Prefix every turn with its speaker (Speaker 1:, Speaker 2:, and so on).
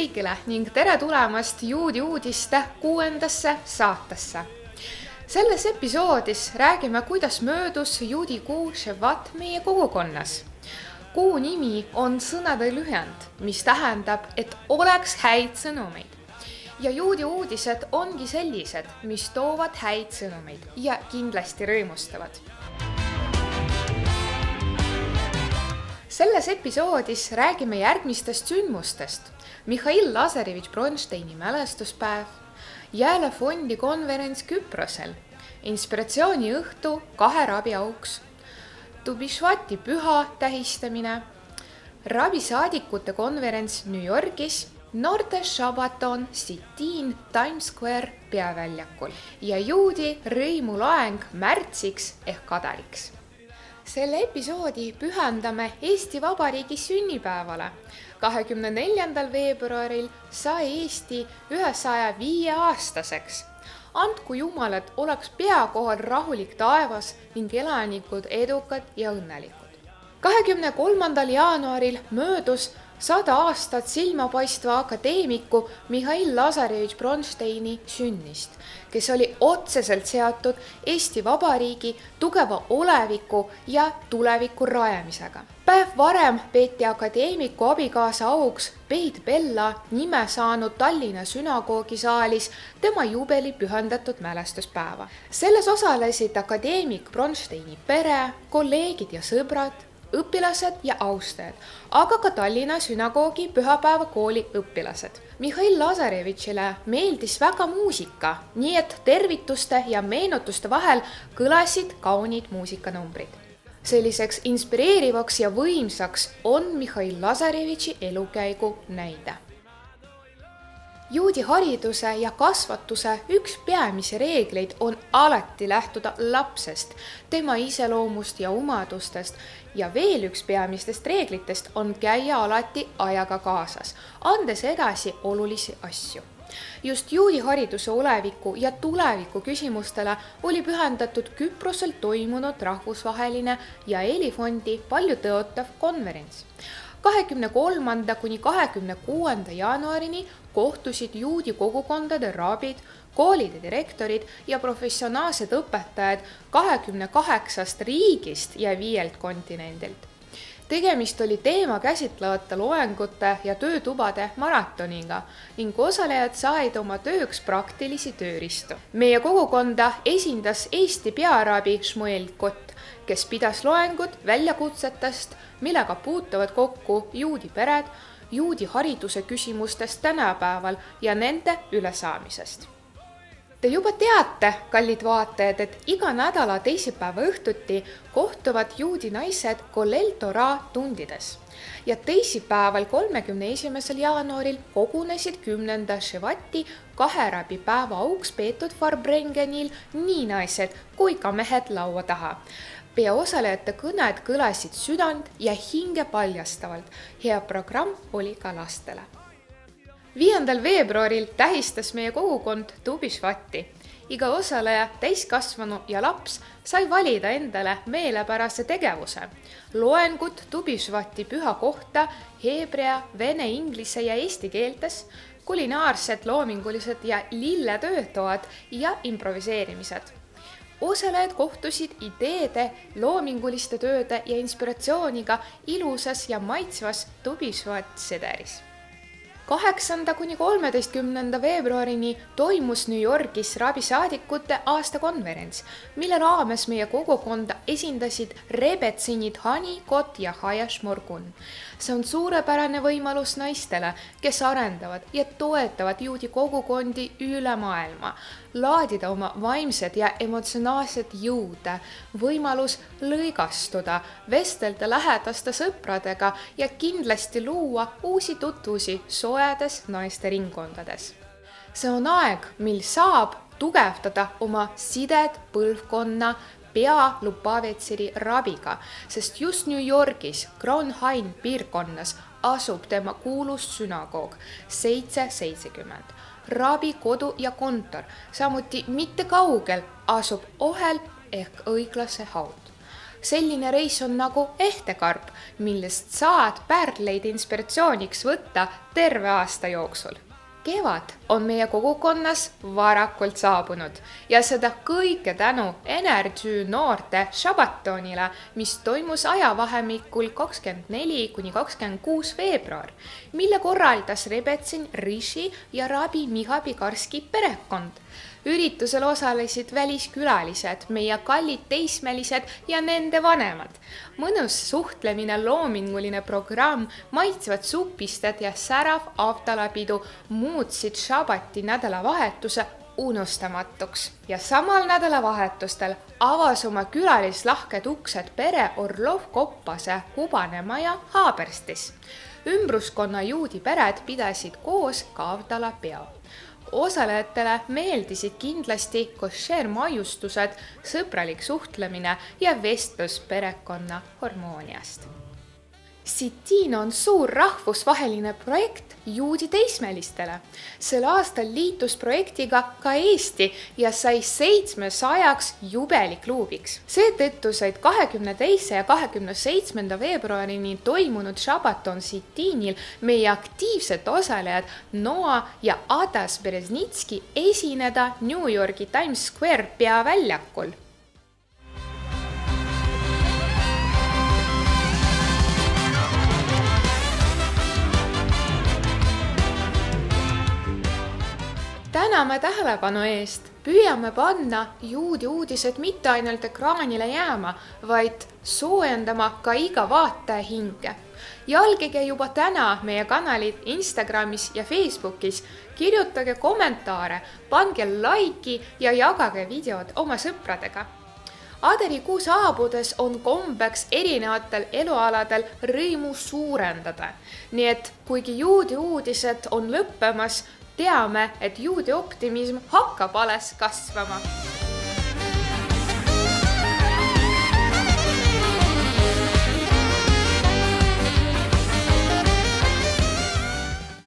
Speaker 1: kõigile ning tere tulemast Juudi uudiste 6. saatesse. Selles episoodis räägime, kuidas möödus juudi kuu Shevat meie kogukonnas. Kuu nimi on sõnade lühend, mis tähendab, et oleks häid sõnumeid. Ja juudi uudised ongi sellised, mis toovad häid sõnumeid ja kindlasti rõõmustavad. Selles episoodis räägime järgmistest sündmustest. Mihhail Lazarevitš Bronsteini mälestuspäev, Jääle fondi konverents Küprosel, inspiratsiooni õhtu 2 rabi auks, Tubishvati püha tähistamine, rabisaadikute konverents New Yorgis, noorte šabaton Sitiin Times Square peaväljakul ja juudi rõimulaeng märtsiks ehk kadaliks. Selle episoodi pühendame Eesti Vabariigi sünnipäevale. 24. veebruaril sai Eesti 105-aastaseks. Andku Jumal, et oleks pea kohal rahulik taevas ning elanikud edukad ja õnnelikud. 23. jaanuaril möödus 100 aastat silmapaistva akadeemiku Mihhail Lazarevitš Bronsteini sünnist, kes oli otseselt seotud Eesti Vabariigi tugeva oleviku ja tuleviku rajamisega. Päev varem peeti akadeemiku abikaasa auks Beit Bella nime saanud Tallinna sünagoogisaalis tema jubeli pühendatud mälestuspäeva. Selles osalesid akadeemik Bronsteini pere, kolleegid ja sõbrad, õpilased ja austajad, aga ka Tallinna sünagoogi pühapäevakooli õpilased. Mihhail Lazarevitšile meeldis väga muusika, nii et tervituste ja meenutuste vahel kõlasid kaunid muusikanumbrid. Selliseks inspireerivaks ja võimsaks on Mihhail Lazarevitši elukäigu näide. Juudi hariduse ja kasvatuse üks peamisi reegleid on alati lähtuda lapsest, tema iseloomust ja omadustest ja veel üks peamistest reeglitest on käia alati ajaga kaasas, andes edasi olulisi asju. Just juudi hariduse oleviku ja tuleviku küsimustele oli pühendatud Küprosel toimunud rahvusvaheline ja Elifondi palju tõotav konverents. 23. kuni 26. jaanuarini kohtusid juudi kogukondade rabid, koolide direktorid ja professionaalsed õpetajad 28 riigist ja 5 kontinendilt. Tegemist oli teema käsitlevate loengute ja töötubade maratoniga ning osalejad said oma tööks praktilisi tööriistu. Meie kogukonda esindas Eesti pearabi Shmuel Kott, kes pidas loengut väljakutsetest, millega puutuvad kokku juudi pered, juudi hariduse küsimustest tänapäeval ja nende ülesaamisest. Te juba teate, kallid vaatajad, et iga nädala teisipäeva õhtuti kohtuvad juudi naised Kollel Torah tundides. Ja teisipäeval 31. jaanuaril kogunesid 10. Shevati 2 rabi päeva auks peetud Farbrengenil nii naised kui ka mehed laua taha. Peaosalejate kõned kõlasid südant ja hinge paljastavalt. Hea programm oli ka lastele. 5. veebruaril tähistas meie kogukond Tubishvati. Iga osaleja, täiskasvanu ja laps sai valida endale meelepärase tegevuse. Loengud Tubishvati püha kohta heebrea, vene, inglise ja eesti keeltes, kulinaarsed, loomingulised ja lilletöötoad ja improviseerimised. Osalejad kohtusid ideede, loominguliste tööde ja inspiratsiooniga ilusas ja maitsvas Tubishvat sederis. 8. kuni 13. veebruarini toimus New Yorgis rabisaadikute aastakonverents, mille raames meie kogukonda esindasid Rebetsinid Hani, Kot ja Hayash Morgun. See on suurepärane võimalus naistele, kes arendavad ja toetavad juudi kogukondi üle maailma, laadida oma vaimsed ja emotsionaalsed jõude, võimalus lõigastuda, vestelda lähedaste sõpradega ja kindlasti luua uusi tutvusi soedes naiste ringkondades. See on aeg, mil saab tugevdada oma sided põlvkonna pea Lubavitseri rabiga, sest just New Yorgis Crown Hain piirkonnas asub tema kuulus sünagoog 770. Rabi kodu ja kontor, samuti mitte kaugel asub Ohel ehk õiglase haud. Selline reis on nagu ehtekarp, millest saad pärleid inspiratsiooniks võtta terve aasta jooksul. Kevad on meie kogukonnas varakult saabunud ja seda kõike tänu Energy noorte Shabatonile, mis toimus ajavahemikul 24–26 veebruar, mille korraldas Rebetsin, Rishi ja Rabi Mihabi-Karski perekond. Üritusel osalesid väliskülalised, meie kallid teismelised ja nende vanemad. Mõnus suhtlemine, loominguline programm, maitsevad supisted ja särav avtalapidu muutsid Shabati nädalavahetuse unustamatuks. Ja samal nädalavahetustel avas oma külalislahked uksed pere Orlov-Koppase hubane maja Haaberstis. Ümbruskonna juudi pered pidasid koos ka avtalapeo. Osalejatele meeldisid kindlasti košeer-maiustused, sõbralik suhtlemine ja vestlus perekonna hormooniast. Sitiin on suur rahvusvaheline projekt juudi teismelistele. Sel aastal liitus projektiga ka Eesti ja sai 700 jubelikluubiks. Seetõttu said 22. ja 27. veebruarini toimunud Shabaton Sitiinil meie aktiivsed osalejad Noa ja Adas Bereznitski esineda New Yorgi Times Square peaväljakul. Täname tähelepanu eest, püüame panna juudi uudised mitte ainult ekraanile jääma, vaid soojendama ka iga vaataja hinge. Jälgige juba täna meie kanalid Instagramis ja Facebookis, kirjutage kommentaare, pange laiki ja jagage videod oma sõpradega. Aderikuu saabudes on kombeks erinevatel elualadel rõimu suurendada. Nii et kuigi juudi uudised on lõppemas, teame, et juudi optimism hakkab alles kasvama.